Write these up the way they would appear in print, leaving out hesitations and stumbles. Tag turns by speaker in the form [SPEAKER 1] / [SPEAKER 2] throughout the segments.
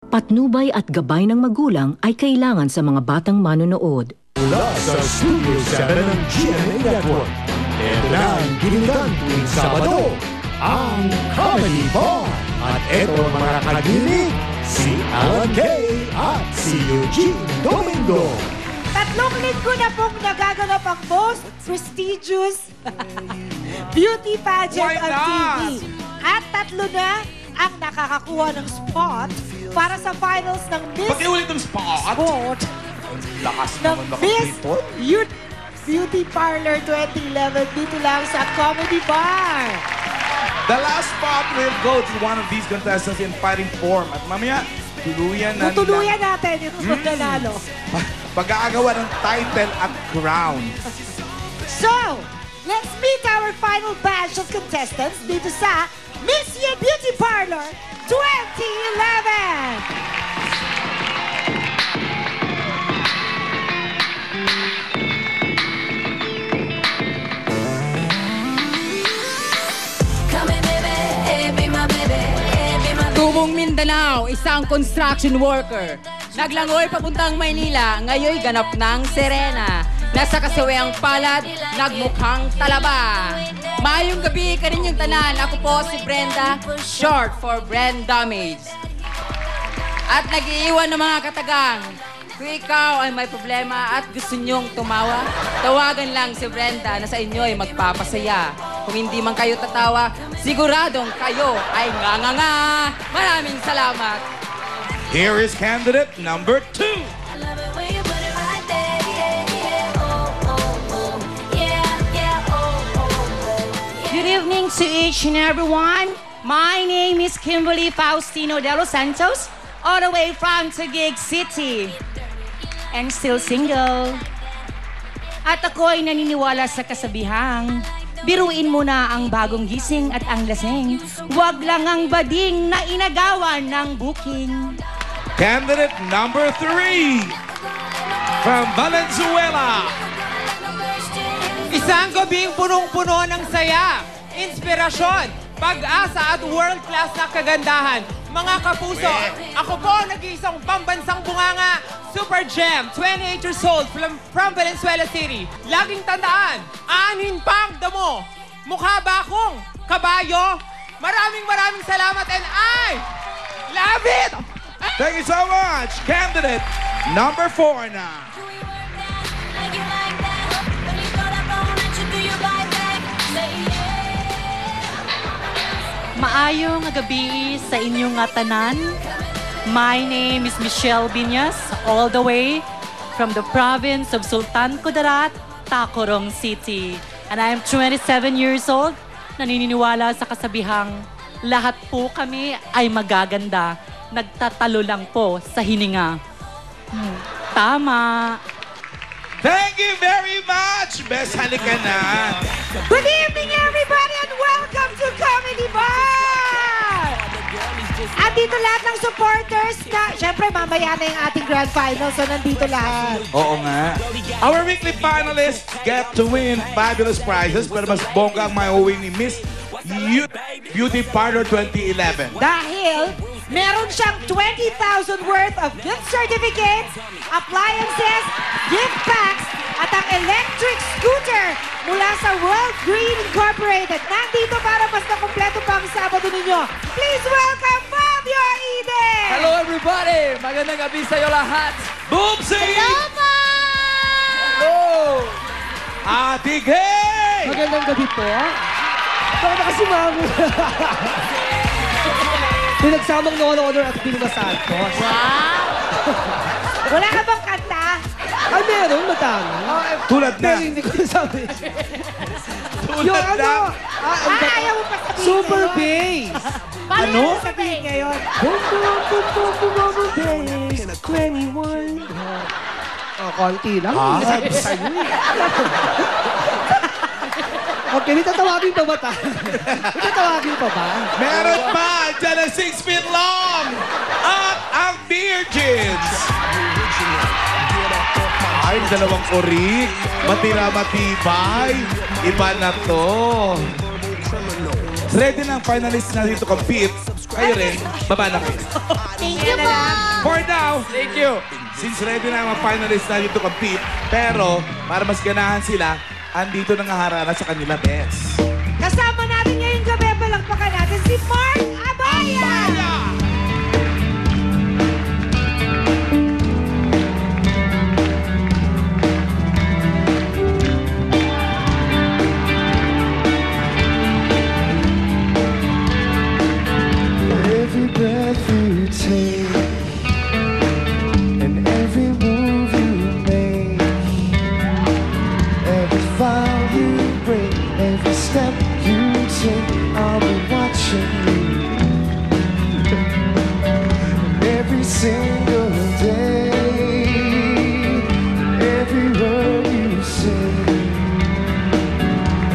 [SPEAKER 1] Patnubay at gabay ng magulang ay kailangan sa mga batang manonood.
[SPEAKER 2] Mula sa Studio 7 ng GMA Network, ito na ang ginigan tuwing Sabado, ang Comedy Bar. At ito ang mga kaginig, si Alan Kay at si Eugene Domingo.
[SPEAKER 3] Tatlong linggo na pong nagaganap ang most prestigious beauty pageant on TV. At tatlo na ang nakakakuha ng spot para sa finals ng Miss
[SPEAKER 4] Pag-iulit ng spot. Lakas
[SPEAKER 3] ng
[SPEAKER 4] naman
[SPEAKER 3] Miss
[SPEAKER 4] nakaprito.
[SPEAKER 3] Youth Beauty Parlor 2011 dito lang sa Comedy Bar.
[SPEAKER 4] The last spot will go to one of these contestants in fighting form. At mamaya, tuluyan na
[SPEAKER 3] Tutuluyan natin yung nanalo.
[SPEAKER 4] pag-aagawa ng title at crown.
[SPEAKER 3] So, let's meet our final batch of contestants dito sa Miss You Beauty Parlor 2011!
[SPEAKER 5] Tubong Mindanao, isang construction worker. Naglangoy papuntang Maynila, ngayoy ganap ng Serena. Nasa kasawayang palad, nagmukhang talaba. Mayong gabi ka rin yung tanan. Ako po si Brenda, short for brain damage. At nag-iiwan ng mga katagang. Kung ikaw ay may problema at gusto nyong tumawa, tawagan lang si Brenda na sa inyo ay magpapasaya. Kung hindi man kayo tatawa, siguradong kayo ay nganganga. Maraming salamat.
[SPEAKER 4] Here is candidate number 2.
[SPEAKER 6] Good evening to each and everyone. My name is Kimberly Faustino de los Santos, all the way from Taguig City. And still single. At ako ay naniniwala sa kasabihang, biruin mo na ang bagong gising at ang lasing. Huwag lang ang bading na inagawan ng booking.
[SPEAKER 4] Candidate number 3 from Valenzuela.
[SPEAKER 7] Isang gabing punong-puno ng saya, inspirasyon, pag-asa at world-class na kagandahan. Mga kapuso, ako po nag-iisang pambansang bunganga, Super Gem, 28 years old from Valenzuela City. Laging tandaan, aanhin pang damo, mukha bakong, kabayo. Maraming salamat and I love it!
[SPEAKER 4] Thank you so much. Candidate number 4 na.
[SPEAKER 6] Maayong gabi sa inyong tanan. My name is Michelle Biñas, all the way from the province of Sultan Kudarat, Tacurong City. And I am 27 years old. Naniniwala sa kasabihang, lahat po kami ay magaganda. Nagtatalo lang po sa hininga. Tama.
[SPEAKER 4] Thank you very much. Best halika na.
[SPEAKER 3] Good evening, everybody, and welcome to Comedy Bar! At dito lahat ng supporters na, syempre mamaya na yung ating grand final, so nandito lahat.
[SPEAKER 4] Oo nga. Our weekly finalists get to win fabulous prizes, pero mas bongga ang mauwi ni Miss Youth Beauty Parlor 2011.
[SPEAKER 3] Dahil meron siyang 20,000 worth of gift certificates, appliances, gift packs, at ang electric scooter mula sa World Green Incorporated. Nandito para mas na kompleto pa ang Sabado ninyo. Please welcome Fabio Eden!
[SPEAKER 7] Hello everybody! Magandang gabi sa'yo lahat!
[SPEAKER 4] Boopsie!
[SPEAKER 7] Hello!
[SPEAKER 4] Ate Gay!
[SPEAKER 7] Magandang gabi po. Baka nakasumamo. Pinagsamang no-order at Pinima Santos.
[SPEAKER 3] Wala ka bang kanta?
[SPEAKER 7] Ay, meron, matami.
[SPEAKER 4] Tulad na.
[SPEAKER 7] Pero hindi ko nasabi. Yung
[SPEAKER 4] Tulad
[SPEAKER 7] ano,
[SPEAKER 4] na.
[SPEAKER 3] Ayaw mo pa sabihin
[SPEAKER 7] Super
[SPEAKER 3] ngayon.
[SPEAKER 7] Bass.
[SPEAKER 3] Paano mo sabihin ngayon?
[SPEAKER 7] Days, 21. Oh, konti lang.
[SPEAKER 4] Ah.
[SPEAKER 7] Sabi sa'yo eh. Okay, may tatawagin pa ba tayo? May tatawagin pa ba?
[SPEAKER 4] Meron pa! Diyan ang 6 feet long! At ang Beer Jeans! Ay, dalawang orik. Matira-matibay. Iba na to. Ready na ang finalists na dito compete. Kayo rin. Baba na kayo.
[SPEAKER 3] Thank you po!
[SPEAKER 4] For now,
[SPEAKER 7] Thank you.
[SPEAKER 4] since ready na ang mga finalists natin to compete, pero para mas ganahan sila, andito na nga harana sa kanila best.
[SPEAKER 3] Kasama natin ngayong gabi, palakpakan natin si Mark Abaya!
[SPEAKER 8] Every breath you take and every move you make, every vow you break, every step you take, I'll be watching you. Every single day, every word you say,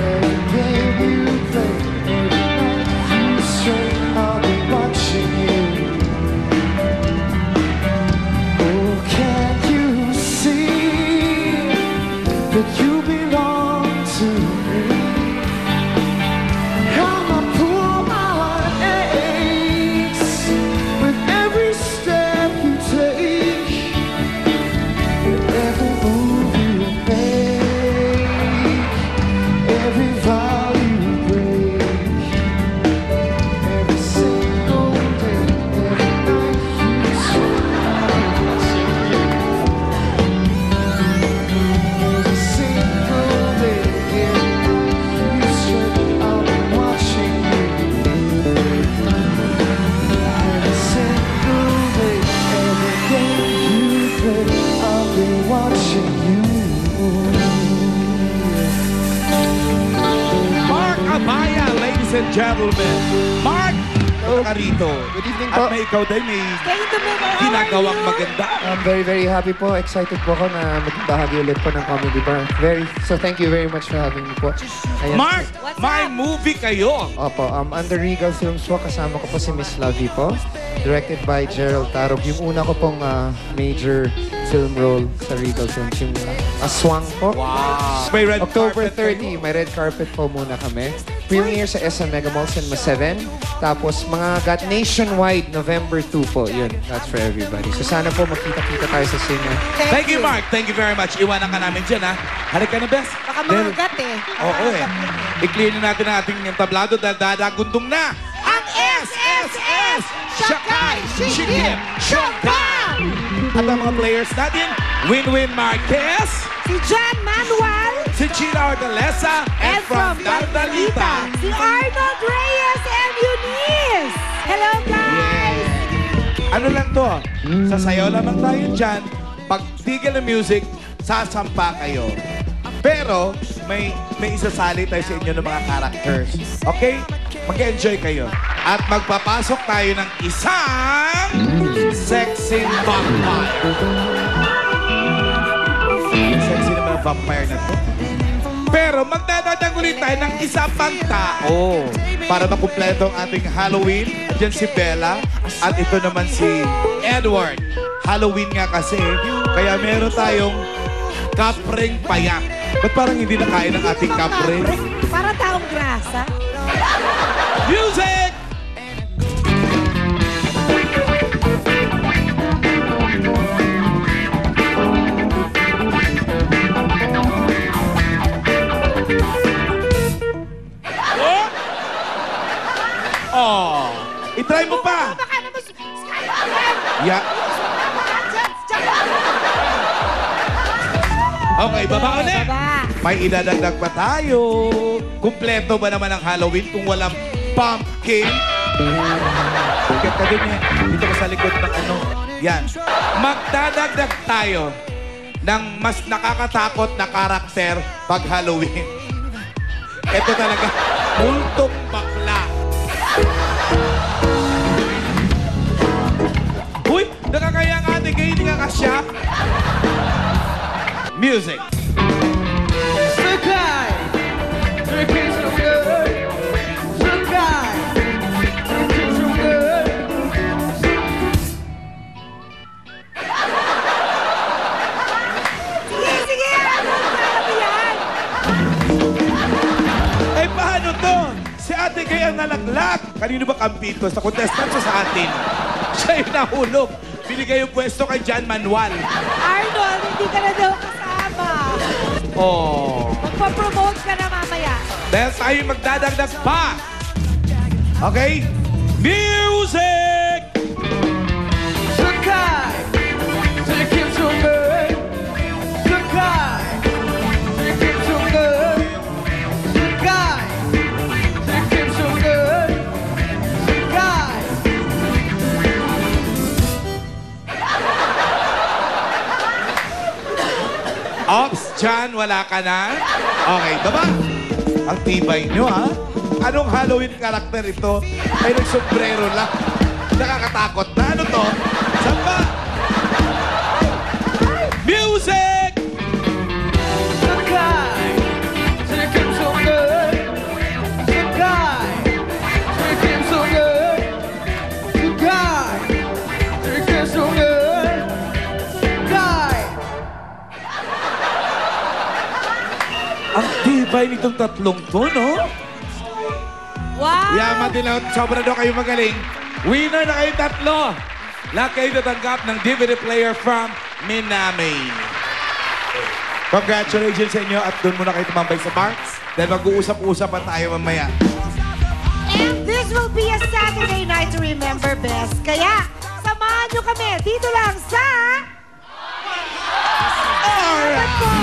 [SPEAKER 8] every game you play, every night you stray, I'll be watching you. Oh, can't you see that you belong to me? How my poor heart aches with every step you take, with every move you make, every vow you break, every single day, every night you stray, every single day, every night you stray, I'll be watching you. Every single day, every game you play, I'll be watching you.
[SPEAKER 4] Mark Abaya, ladies and gentlemen. Mark, ka rito.
[SPEAKER 8] Good evening
[SPEAKER 4] At
[SPEAKER 8] po.
[SPEAKER 4] may ikaw din may
[SPEAKER 3] Kayo Domingo, how are
[SPEAKER 4] ginagawang
[SPEAKER 3] you?
[SPEAKER 4] maganda.
[SPEAKER 8] I'm very, very happy po. Excited po ako na magbahagi ulit po ng Comedy Bar. So thank you very much for having me po. Ayan.
[SPEAKER 4] Mark,
[SPEAKER 3] What's
[SPEAKER 4] may
[SPEAKER 3] up?
[SPEAKER 4] movie kayo.
[SPEAKER 8] Opo, under Regal Films po, kasama ko po si Miss Lovey po. Directed by Gerald Tarog. Yung una ko pong major film role sa Regal Films, yung Aswang po.
[SPEAKER 4] Wow. May red
[SPEAKER 8] October
[SPEAKER 4] carpet
[SPEAKER 8] 30, may red carpet po muna kami. Premiere sa SM Mega Mall Cinema 7. Tapos mga got nationwide November 2 po. Yun, that's for everybody. So sana po makita-kita tayo sa cinema.
[SPEAKER 4] Thank you, Mark. Thank you very much. Iwanan ka namin dyan, ha? Halika na, Bes.
[SPEAKER 3] Baka mga gat eh.
[SPEAKER 4] Oo, eh. I-clear na natin ang ating tablado dahil dadagundong na ang SSS Shakay Shikip Showdown! At ang mga players natin, Winwin Marquez,
[SPEAKER 3] Si John Manuel,
[SPEAKER 4] si Gina Ordalesa,
[SPEAKER 3] and from Daldalita, si Arnold Reyes and Eunice. Hello, guys!
[SPEAKER 4] Ano lang to? Sasayaw lamang tayo dyan. Pag tigil ng music, sasampa kayo. Pero, may isasali tayo sa inyo ng mga characters. Okay? Mag-enjoy kayo. At magpapasok tayo ng isang sexy vampire. Sexy naman ang vampire na to. Pero magdadagdag ulit tayo ng isa pang tao para makumpleto ang ating Halloween. At dyan si Bella at ito naman si Edward. Halloween nga kasi, kaya meron tayong kapreng payak. Ba't parang hindi nakain ang ating kapre?
[SPEAKER 3] Para taong grasa.
[SPEAKER 4] Music! Oh! I-try mo pa!
[SPEAKER 3] Baka naman,
[SPEAKER 4] Yeah. Okay, baba ulit.
[SPEAKER 3] Baba.
[SPEAKER 4] May idadagdag pa tayo. Kumpleto ba naman ang Halloween kung walang pumpkin? Bakit ka din yan? Dito ka sa likod ng ano. Yan. Magdadagdag tayo ng mas nakakatakot na karakter pag Halloween. Ito talaga, multong bakla. Uy, nakakaya ang ating kayo, hindi ka kasya. Music.
[SPEAKER 3] Sige, sige! Ano? Kaya mo yan!
[SPEAKER 4] Eh, paano to? Si ate kaya nalaglag. Kanino ba kampi to? Sa contestant o sa atin? Siya yung nahulog. binigay yung pwesto kay John Manuel.
[SPEAKER 3] Arnold, hindi ka na daw kasama.
[SPEAKER 4] Oh.
[SPEAKER 3] Magpa-promote ka na mamaya.
[SPEAKER 4] Dahil tayo magdadagdag pa. Okay? Music! Ops, John, wala ka na? Okay, diba? Ang tibay nyo, ha? Anong Halloween karakter ito? Ay, nagsombrero lang. Nakakatakot na. Ano to? Samba! Music! Ang tibay nitong tatlong to, no?
[SPEAKER 3] Wow!
[SPEAKER 4] Yaman din lang. Sobra daw kayo magaling. Winner na kayo tatlo. Lahat kayo natanggap ng DVD player from Minami. Congratulations sa inyo at doon muna kayo tumambay sa bar. Dahil mag-uusap-usapan tayo mamaya.
[SPEAKER 3] And this will be a Saturday night to remember best. Kaya, samahan nyo kami dito lang sa...
[SPEAKER 4] Alright!